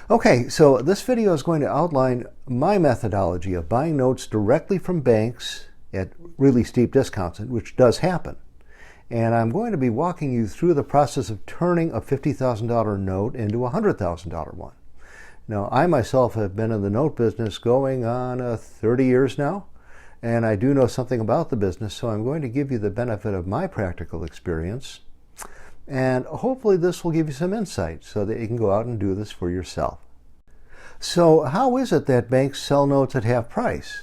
Okay, so this video is going to outline my methodology of buying notes directly from banks at really steep discounts, which does happen. And I'm going to be walking you through the process of turning a $50,000 note into a $100,000 one. Now, I myself have been in the note business going on 30 years now, and I do know something about the business, so I'm going to give you the benefit of my practical experience. And hopefully this will give you some insight so that you can go out and do this for yourself. So how is it that banks sell notes at half price?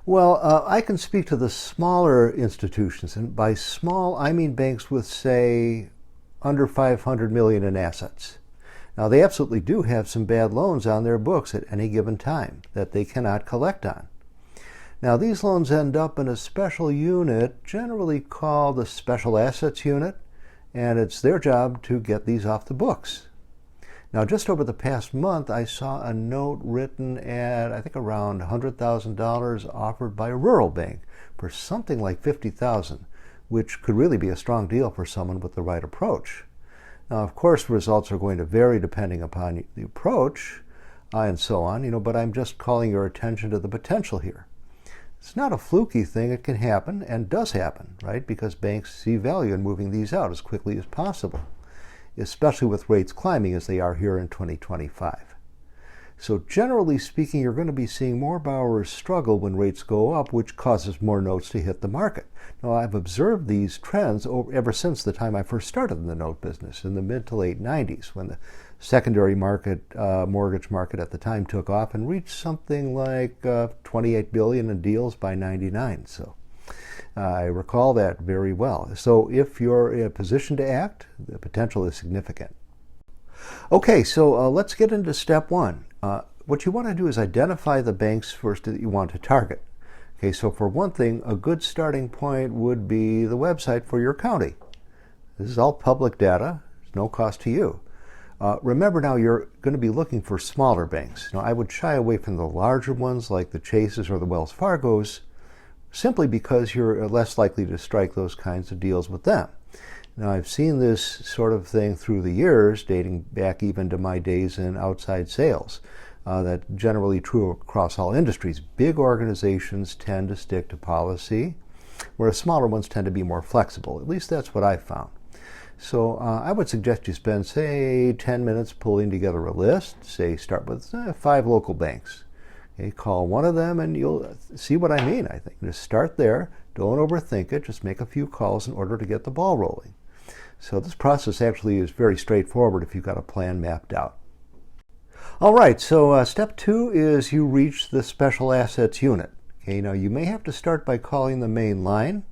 Well, I can speak to the smaller institutions, and by small I mean banks with, say, under 500 million in assets. Now, they absolutely do have some bad loans on their books at any given time that they cannot collect on. Now, these loans end up in a special unit, generally called the Special Assets Unit, and it's their job to get these off the books. Now, just over the past month, I saw a note written at, I think, around $100,000 offered by a rural bank for something like $50,000, which could really be a strong deal for someone with the right approach. Now, of course, results are going to vary depending upon the approach and so on, but I'm just calling your attention to the potential here. It's not a fluky thing. It can happen and does happen, right? Because banks see value in moving these out as quickly as possible, especially with rates climbing as they are here in 2025. So generally speaking, you're going to be seeing more borrowers struggle when rates go up, which causes more notes to hit the market. Now, I've observed these trends ever since the time I first started in the note business in the mid to late 90s, when the secondary market, mortgage market at the time took off and reached something like 28 billion in deals by 99. So I recall that very well. So if you're in a position to act, the potential is significant. Okay, so let's get into step one. What you want to do is identify the banks first that you want to target. Okay, so for one thing, a good starting point would be the website for your county. This is all public data. There's no cost to you. Remember now, you're going to be looking for smaller banks. Now, I would shy away from the larger ones like the Chases or the Wells Fargos, simply because you're less likely to strike those kinds of deals with them. Now, I've seen this sort of thing through the years, dating back even to my days in outside sales. That's generally true across all industries. Big organizations tend to stick to policy, whereas smaller ones tend to be more flexible. At least that's what I've found. So I would suggest you spend, say, 10 minutes pulling together a list. Say, start with 5 local banks. Okay, call one of them and you'll see what I mean, I think. Just start there. Don't overthink it. Just make a few calls in order to get the ball rolling. So this process actually is very straightforward if you've got a plan mapped out. All right, so step 2 is you reach the Special Assets Unit. Okay, now you may have to start by calling the main line.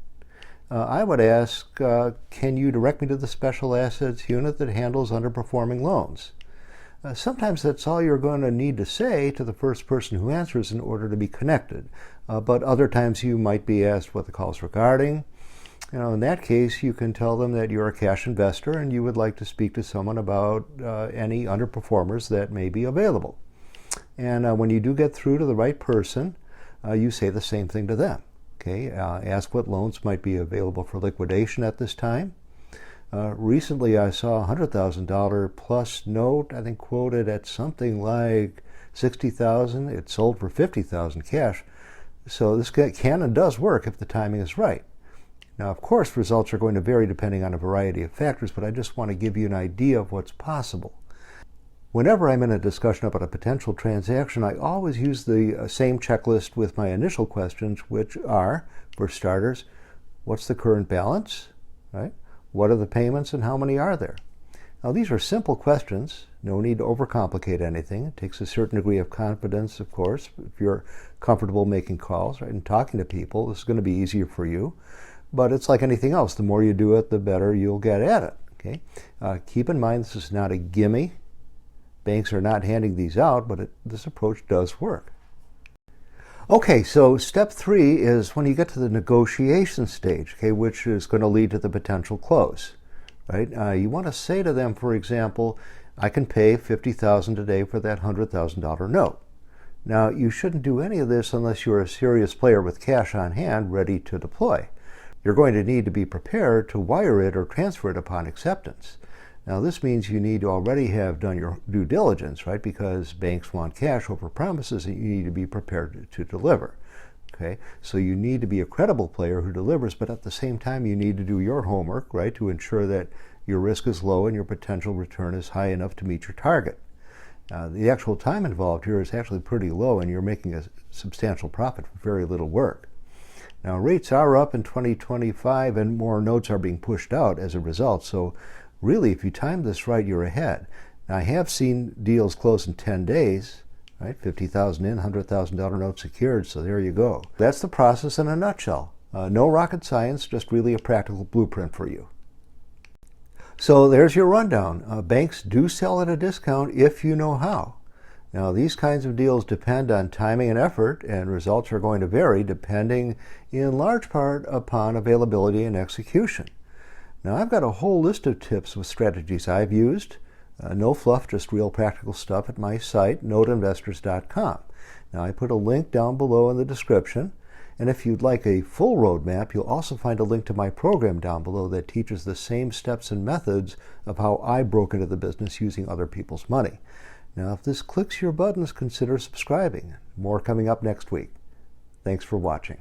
I would ask, can you direct me to the Special Assets Unit that handles underperforming loans? Sometimes that's all you're going to need to say to the first person who answers in order to be connected. But other times you might be asked what the call is regarding. In that case, you can tell them that you're a cash investor and you would like to speak to someone about any underperformers that may be available. And when you do get through to the right person, you say the same thing to them. Okay, ask what loans might be available for liquidation at this time. Recently, I saw a $100,000 plus note, I think quoted at something like $60,000. It sold for $50,000 cash. So this can and does work if the timing is right. Now, of course, results are going to vary depending on a variety of factors, but I just want to give you an idea of what's possible. Whenever I'm in a discussion about a potential transaction, I always use the same checklist with my initial questions, which are, for starters, what's the current balance, right? What are the payments and how many are there? Now, these are simple questions. No need to overcomplicate anything. It takes a certain degree of confidence, of course. If you're comfortable making calls, right, and talking to people, this is going to be easier for you. But it's like anything else. The more you do it, the better you'll get at it. Okay? Keep in mind, this is not a gimme. Banks are not handing these out, but this approach does work. Okay, so step 3 is when you get to the negotiation stage, okay, which is going to lead to the potential close. Right? You want to say to them, for example, I can pay $50,000 today for that $100,000 note. Now, you shouldn't do any of this unless you're a serious player with cash on hand ready to deploy. You're going to need to be prepared to wire it or transfer it upon acceptance. Now this means you need to already have done your due diligence, right? Because banks want cash over promises and you need to be prepared to deliver. Okay, so you need to be a credible player who delivers, but at the same time you need to do your homework, right, to ensure that your risk is low and your potential return is high enough to meet your target. The actual time involved here is actually pretty low and you're making a substantial profit for very little work. Now rates are up in 2025 and more notes are being pushed out as a result, so really if you time this right, you're ahead. Now I have seen deals close in 10 days, right? $50,000 in, $100,000 note secured, so there you go. That's the process in a nutshell. No rocket science, just really a practical blueprint for you. So there's your rundown. Banks do sell at a discount if you know how. Now these kinds of deals depend on timing and effort, and results are going to vary depending in large part upon availability and execution. Now I've got a whole list of tips with strategies I've used. No fluff, just real practical stuff at my site, noteinvestors.com. Now I put a link down below in the description. And if you'd like a full roadmap, you'll also find a link to my program down below that teaches the same steps and methods of how I broke into the business using other people's money. Now, if this clicks your buttons, consider subscribing. More coming up next week. Thanks for watching.